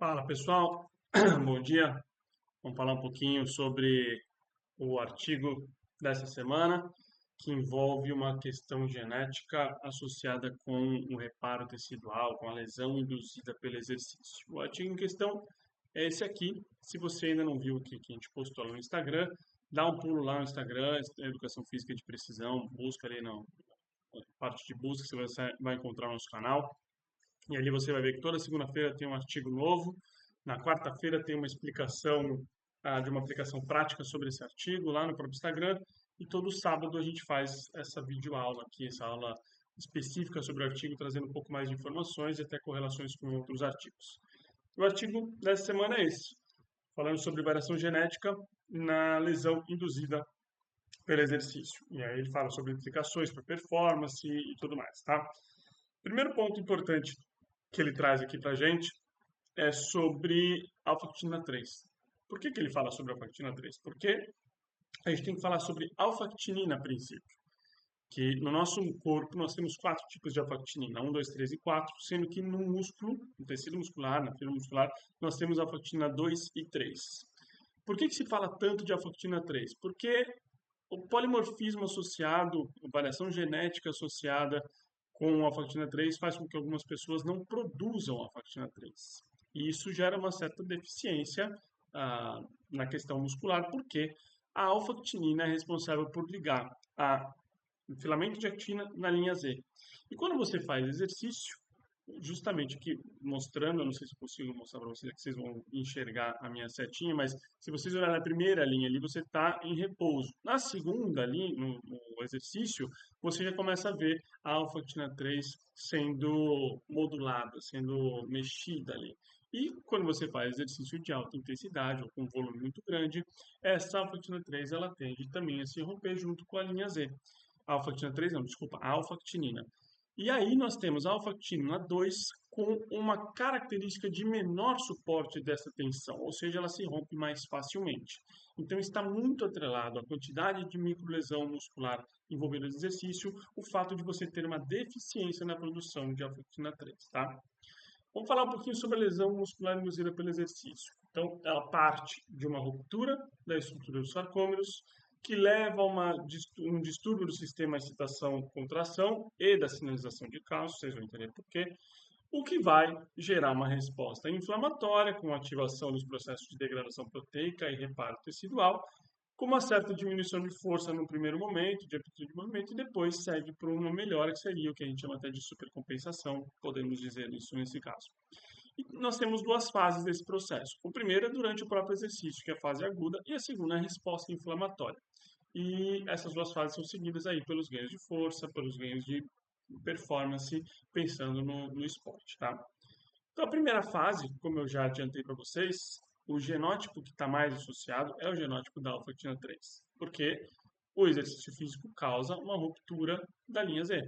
Fala pessoal, bom dia. Vamos falar um pouquinho sobre o artigo dessa semana, que envolve uma questão genética associada com um reparo tecidual, com a lesão induzida pelo exercício. O artigo em questão é esse aqui. Se você ainda não viu o que a gente postou lá no Instagram, dá um pulo lá no Instagram, Educação Física de Precisão, busca ali na parte de busca, você vai encontrar o nosso canal. E ali você vai ver que toda segunda-feira tem um artigo novo, na quarta-feira tem uma explicação de uma aplicação prática sobre esse artigo lá no próprio Instagram, e todo sábado a gente faz essa videoaula aqui, essa aula específica sobre o artigo, trazendo um pouco mais de informações e até correlações com outros artigos. O artigo dessa semana é esse, falando sobre variação genética na lesão induzida pelo exercício. E aí ele fala sobre implicações para performance e tudo mais, tá? Primeiro ponto importante que ele traz aqui para a gente é sobre alfa-actina 3. Por que ele fala sobre alfa-actina 3? Porque a gente tem que falar sobre alfa-actinina a princípio, que no nosso corpo nós temos 4 tipos de alfa-actinina, 1, 2, 3 e 4, sendo que no músculo, no tecido muscular, na fibra muscular, nós temos alfa-actina 2 e 3. Por que se fala tanto de alfa-actina 3? Porque o polimorfismo associado, a variação genética associada com a alfa-actina 3 faz com que algumas pessoas não produzam a alfa-actina 3. E isso gera uma certa deficiência na questão muscular, porque a alfa-actinina é responsável por ligar o filamento de actina na linha Z. E quando você faz exercício, justamente aqui mostrando, eu não sei se eu consigo mostrar para vocês, que vocês vão enxergar a minha setinha, mas se vocês olharem na primeira linha ali, você está em repouso. Na segunda linha, no exercício, você já começa a ver a alfa-actina 3 sendo modulada, sendo mexida ali. E quando você faz exercício de alta intensidade ou com um volume muito grande, essa alfa-actina 3 ela tende também a se romper junto com a linha Z. Alfa-actina 3 não, desculpa, a alfa-actinina. E aí nós temos a alfa-actina 2 com uma característica de menor suporte dessa tensão, ou seja, ela se rompe mais facilmente. Então está muito atrelado à quantidade de microlesão muscular envolvida no exercício, o fato de você ter uma deficiência na produção de alfa-actina 3, tá? Vamos falar um pouquinho sobre a lesão muscular induzida pelo exercício. Então, ela parte de uma ruptura da estrutura dos sarcômeros, que leva a um distúrbio do sistema excitação-contração e da sinalização de cálcio, vocês vão entender por quê, o que vai gerar uma resposta inflamatória com ativação dos processos de degradação proteica e reparo tecidual, com uma certa diminuição de força no primeiro momento, de amplitude de movimento, e depois segue para uma melhora, que seria o que a gente chama até de supercompensação, podemos dizer isso nesse caso. E nós temos duas fases desse processo. O primeiro é durante o próprio exercício, que é a fase aguda, e a segunda é a resposta inflamatória. E essas duas fases são seguidas aí pelos ganhos de força, pelos ganhos de performance, pensando no esporte, tá? Então, a primeira fase, como eu já adiantei para vocês, o genótipo que está mais associado é o genótipo da alfa-actina 3, porque o exercício físico causa uma ruptura da linha Z.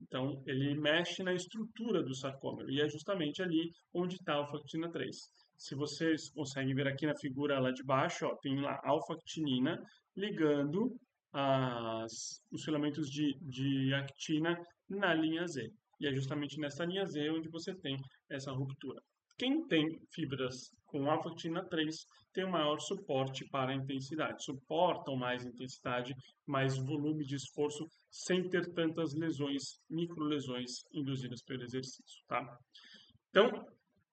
Então, ele mexe na estrutura do sarcômero, e é justamente ali onde está a alfa-actina 3. Se vocês conseguem ver aqui na figura lá de baixo, ó, tem lá alfa-actinina ligando os filamentos de actina na linha Z. E é justamente nessa linha Z onde você tem essa ruptura. Quem tem fibras com alfa-actina 3 tem um maior suporte para a intensidade, suportam mais intensidade, mais volume de esforço, sem ter tantas lesões, microlesões induzidas pelo exercício, tá? Então,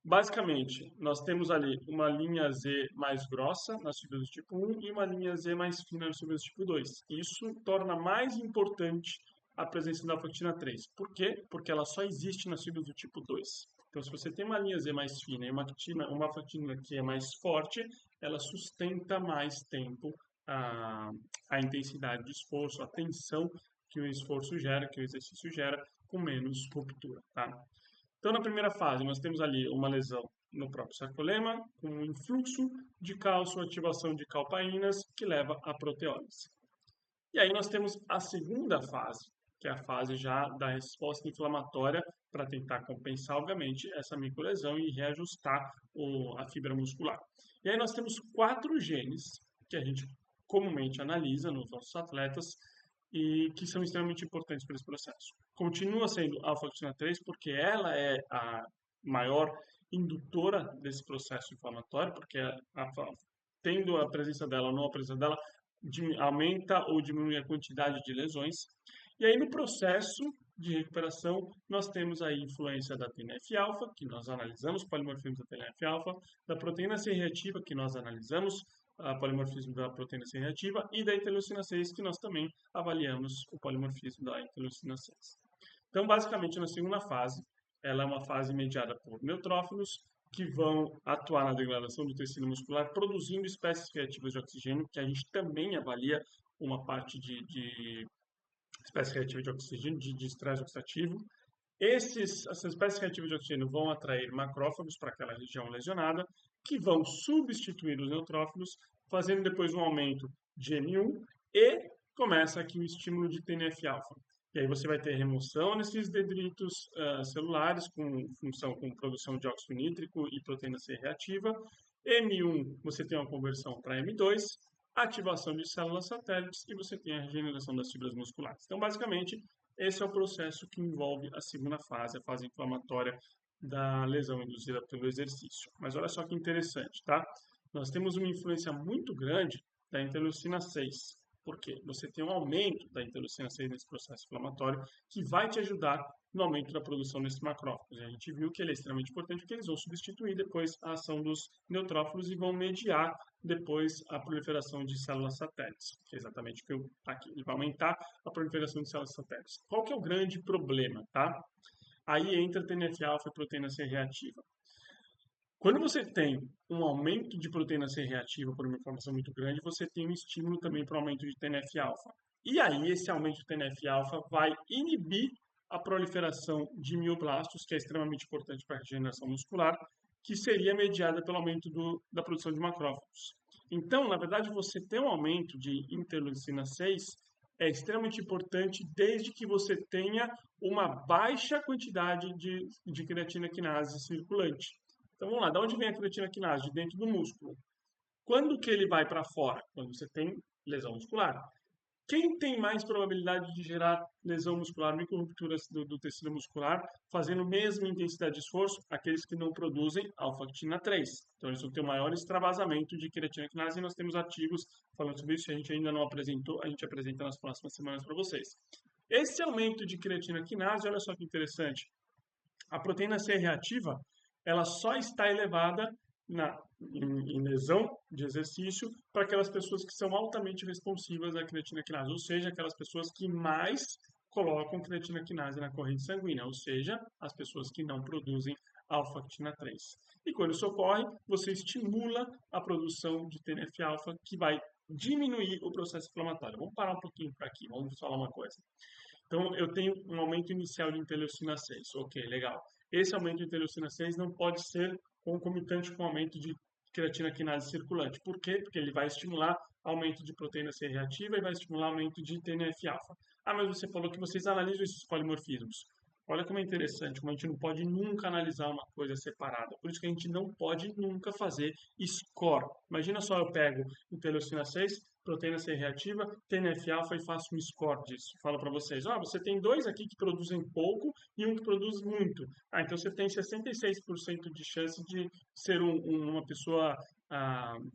basicamente, nós temos ali uma linha Z mais grossa nas fibras do tipo 1 e uma linha Z mais fina nas fibras do tipo 2. Isso torna mais importante a presença da alfa-actina 3. Por quê? Porque ela só existe nas fibras do tipo 2. Então, se você tem uma linha Z mais fina e uma alfa-actina que é mais forte, ela sustenta mais tempo a, a intensidade de esforço, a tensão que o esforço gera, que o exercício gera, com menos ruptura, tá? Então, na primeira fase, nós temos ali uma lesão no próprio sarcolema, com um influxo de cálcio, ativação de calpaínas, que leva à proteólise. E aí nós temos a segunda fase, que é a fase já da resposta inflamatória, para tentar compensar, obviamente, essa microlesão e reajustar a fibra muscular. E aí nós temos 4 genes que a gente comumente analisa nos nossos atletas, e que são extremamente importantes para esse processo. Continua sendo a alfa-actina 3 porque ela é a maior indutora desse processo inflamatório, porque tendo a presença dela ou não a presença dela, aumenta ou diminui a quantidade de lesões. E aí, no processo de recuperação, nós temos a influência da TNF-alfa, que nós analisamos o polimorfismo da TNF-alfa, da proteína C reativa, que nós analisamos o polimorfismo da proteína C reativa, e da interleucina 6, que nós também avaliamos o polimorfismo da interleucina 6. Então, basicamente, na segunda fase, ela é uma fase mediada por neutrófilos, que vão atuar na degradação do tecido muscular, produzindo espécies reativas de oxigênio, que a gente também avalia uma parte de espécie reativa de oxigênio, de estresse oxidativo. Essas espécies reativas de oxigênio vão atrair macrófagos para aquela região lesionada, que vão substituir os neutrófilos, fazendo depois um aumento de M1 e começa aqui o estímulo de TNF-alfa. E aí você vai ter remoção nesses dendritos celulares com produção de óxido nítrico e proteína C reativa. M1 você tem uma conversão para M2, ativação de células satélites e você tem a regeneração das fibras musculares. Então, basicamente, esse é o processo que envolve a segunda fase, a fase inflamatória da lesão induzida pelo exercício. Mas olha só que interessante, tá? Nós temos uma influência muito grande da interleucina 6. Por quê? Você tem um aumento da interleucina 6 nesse processo inflamatório que vai te ajudar no aumento da produção desses macrófagos. A gente viu que ele é extremamente importante porque eles vão substituir depois a ação dos neutrófilos e vão mediar depois a proliferação de células satélites, que é exatamente o que eu aqui. Ele vai aumentar a proliferação de células satélites. Qual que é o grande problema, tá? Aí entra TNF-alfa e proteína C reativa. Quando você tem um aumento de proteína C reativa por uma inflamação muito grande, você tem um estímulo também para o aumento de TNF-alfa. E aí, esse aumento de TNF-alfa vai inibir a proliferação de mioblastos, que é extremamente importante para a regeneração muscular, que seria mediada pelo aumento da produção de macrófagos. Então, na verdade, você ter um aumento de interleucina 6 é extremamente importante desde que você tenha uma baixa quantidade de creatina quinase circulante. Então vamos lá, de onde vem a creatina quinase? De dentro do músculo. Quando que ele vai para fora? Quando você tem lesão muscular. Quem tem mais probabilidade de gerar lesão muscular, microrupturas do tecido muscular, fazendo a mesma intensidade de esforço? Aqueles que não produzem alfa-actina 3. Então eles vão ter um maior extravasamento de creatina quinase e nós temos artigos falando sobre isso, a gente ainda não apresentou, a gente apresenta nas próximas semanas para vocês. Esse aumento de creatina quinase, olha só que interessante. A proteína C reativa, ela só está elevada em lesão de exercício para aquelas pessoas que são altamente responsivas à creatina quinase, ou seja, aquelas pessoas que mais colocam creatina quinase na corrente sanguínea, ou seja, as pessoas que não produzem alfa-actina 3. E quando isso ocorre, você estimula a produção de TNF-alfa, que vai diminuir o processo inflamatório. Vamos parar um pouquinho por aqui, vamos falar uma coisa. Então, eu tenho um aumento inicial de interleucina 6. Ok, legal. Esse aumento de interleucina 6 não pode ser concomitante com o aumento de creatina quinase circulante. Por quê? Porque ele vai estimular aumento de proteína C reativa e vai estimular aumento de TNF-alfa. Ah, mas você falou que vocês analisam esses polimorfismos. Olha como é interessante, como a gente não pode nunca analisar uma coisa separada. Por isso que a gente não pode nunca fazer score. Imagina só, eu pego interleucina 6, proteína C reativa, TNF-alfa e faço um score disso. Falo para vocês, você tem dois aqui que produzem pouco e um que produz muito. Então você tem 66% de chance de ser uma pessoa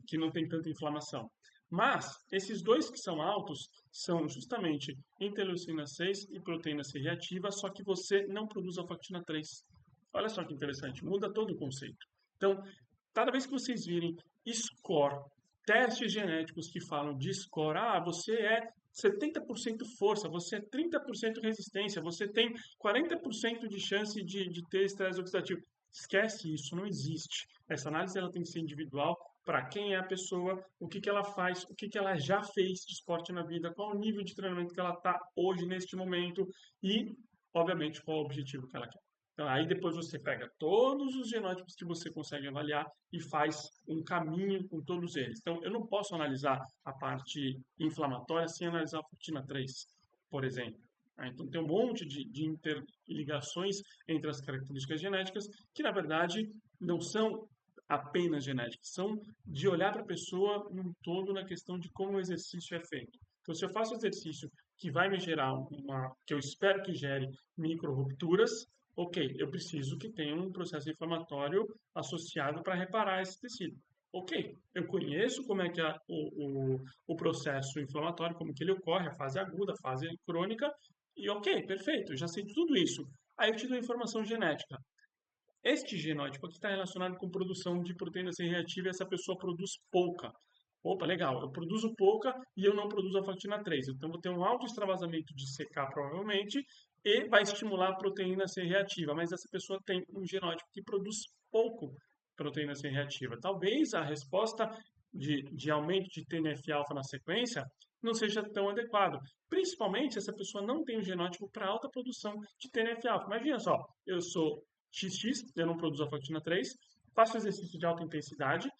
que não tem tanta inflamação. Mas esses dois que são altos são justamente interleucina 6 e proteína C reativa, só que você não produz alfa-actina 3. Olha só que interessante, muda todo o conceito. Então, cada vez que vocês virem score, testes genéticos que falam de score, você é 70% força, você é 30% resistência, você tem 40% de chance de ter estresse oxidativo. Esquece isso, não existe. Essa análise ela tem que ser individual para quem é a pessoa, o que, que ela faz, o que, que ela já fez de esporte na vida, qual o nível de treinamento que ela está hoje, neste momento, e, obviamente, qual o objetivo que ela quer. Então, aí depois você pega todos os genótipos que você consegue avaliar e faz um caminho com todos eles. Então, eu não posso analisar a parte inflamatória sem analisar a proteína 3, por exemplo. Então, tem um monte de interligações entre as características genéticas que, na verdade, não são apenas genéticas, são de olhar para a pessoa num todo na questão de como o exercício é feito. Então, se eu faço exercício que vai me gerar que eu espero que gere micro-rupturas, Ok, eu preciso que tenha um processo inflamatório associado para reparar esse tecido. Ok, eu conheço como é que é o processo inflamatório, como que ele ocorre, a fase aguda, a fase crônica, e ok, perfeito, eu já sei tudo isso. Aí eu te dou informação genética. Este genótipo aqui está relacionado com produção de proteína C reativa e essa pessoa produz pouca. Opa, legal, eu produzo pouca e eu não produzo a factina 3. Então, vou ter um alto extravasamento de CK, provavelmente, e vai estimular a proteína C reativa. Mas essa pessoa tem um genótipo que produz pouco proteína C reativa. Talvez a resposta de aumento de TNF-alfa na sequência não seja tão adequado. Principalmente se essa pessoa não tem um genótipo para alta produção de TNF-alfa. Imagina só, eu sou XX, eu não produzo a factina 3, faço exercício de alta intensidade,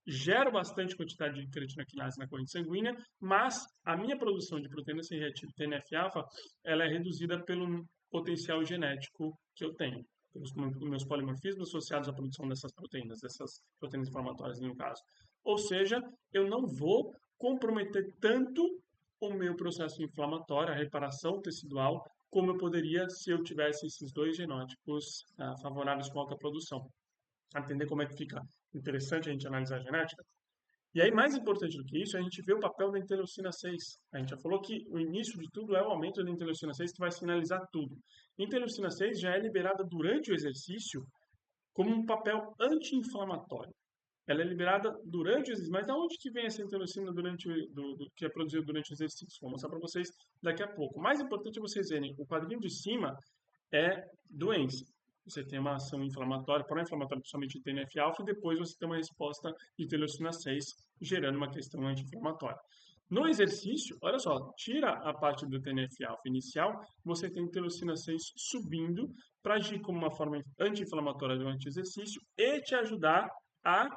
gero bastante quantidade de creatina quinase na corrente sanguínea, mas a minha produção de proteína C reativa TNF-alfa, ela é reduzida pelo potencial genético que eu tenho, pelos meus polimorfismos associados à produção dessas proteínas inflamatórias no caso. Ou seja, eu não vou comprometer tanto o meu processo inflamatório, a reparação tecidual, como eu poderia se eu tivesse esses dois genótipos favoráveis com alta produção. Entender como é que fica interessante a gente analisar a genética? E aí, mais importante do que isso, a gente vê o papel da interleucina 6. A gente já falou que o início de tudo é o aumento da interleucina 6 que vai sinalizar tudo. A interleucina 6 já é liberada durante o exercício como um papel anti-inflamatório. Ela é liberada durante o exercício. Mas de onde que vem essa interleucina que é produzida durante o exercício? Vou mostrar para vocês daqui a pouco. O mais importante é vocês verem, o quadrinho de cima é doença. Você tem uma ação inflamatória, pró-inflamatória, principalmente de TNF-alfa, e depois você tem uma resposta de interleucina 6, gerando uma questão anti-inflamatória. No exercício, olha só, tira a parte do TNF-alfa inicial, você tem interleucina 6 subindo para agir como uma forma anti-inflamatória durante o exercício e te ajudar a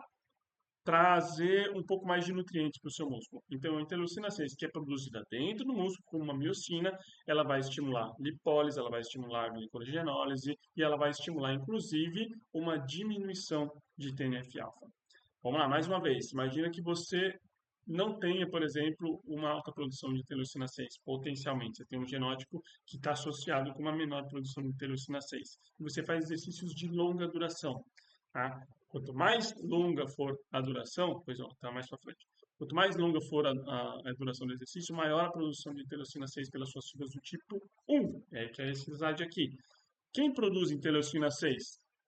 trazer um pouco mais de nutrientes para o seu músculo. Então, a interleucina 6, que é produzida dentro do músculo, como uma miocina, ela vai estimular lipólise, ela vai estimular a glicogenólise e ela vai estimular, inclusive, uma diminuição de TNF-alfa. Vamos lá, mais uma vez. Imagina que você não tenha, por exemplo, uma alta produção de interleucina 6, potencialmente. Você tem um genótipo que está associado com uma menor produção de interleucina 6. E você faz exercícios de longa duração. Tá? Quanto mais longa for a duração, pois está mais para frente. Quanto mais longa for a duração do exercício, maior a produção de interleucina 6 pelas suas fibras do tipo 1, que é esse slide aqui. Quem produz interleucina 6?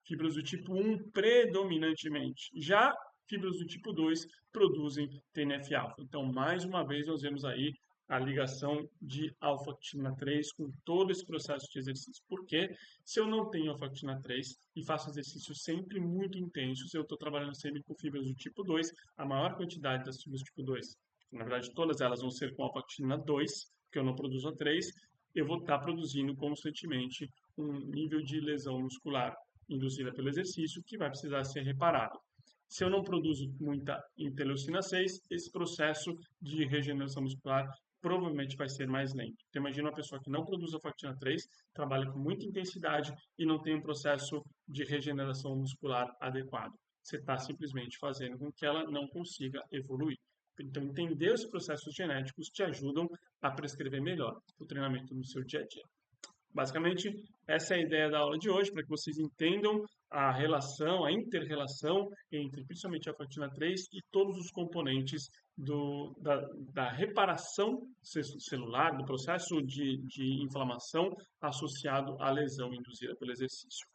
Fibras do tipo 1 predominantemente. Já fibras do tipo 2 produzem TNF-alfa. Então, mais uma vez, nós vemos aí a ligação de alfa-actina 3 com todo esse processo de exercício. Porque se eu não tenho alfa-actina 3 e faço exercícios sempre muito intensos, eu estou trabalhando sempre com fibras do tipo 2, a maior quantidade das fibras do tipo 2, na verdade todas elas vão ser com alfa-actina 2, porque eu não produzo a 3, eu vou estar produzindo constantemente um nível de lesão muscular induzida pelo exercício que vai precisar ser reparado. Se eu não produzo muita interleucina 6, esse processo de regeneração muscular provavelmente vai ser mais lento. Então, imagina uma pessoa que não produz a factina 3, trabalha com muita intensidade e não tem um processo de regeneração muscular adequado. Você está simplesmente fazendo com que ela não consiga evoluir. Então, entender os processos genéticos te ajudam a prescrever melhor o treinamento no seu dia a dia. Basicamente, essa é a ideia da aula de hoje, para que vocês entendam a relação, a inter-relação entre principalmente a factina 3 e todos os componentes da reparação celular, do processo de inflamação associado à lesão induzida pelo exercício.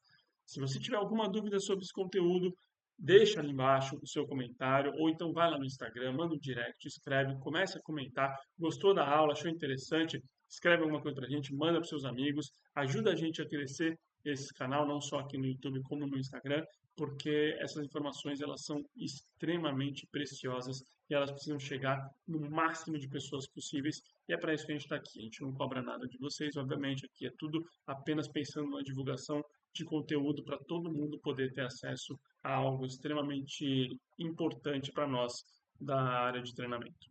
Se você tiver alguma dúvida sobre esse conteúdo, deixa ali embaixo o seu comentário, ou então vai lá no Instagram, manda um direct, escreve, comece a comentar. Gostou da aula, achou interessante? Escreve alguma coisa para a gente, manda para seus amigos, ajuda a gente a crescer esse canal, não só aqui no YouTube, como no Instagram, porque essas informações elas são extremamente preciosas e elas precisam chegar no máximo de pessoas possíveis. E é para isso que a gente está aqui. A gente não cobra nada de vocês, obviamente, aqui é tudo apenas pensando na divulgação de conteúdo para todo mundo poder ter acesso a algo extremamente importante para nós da área de treinamento.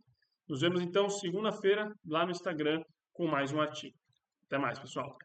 Nos vemos então segunda-feira lá no Instagram com mais um artigo. Até mais, pessoal!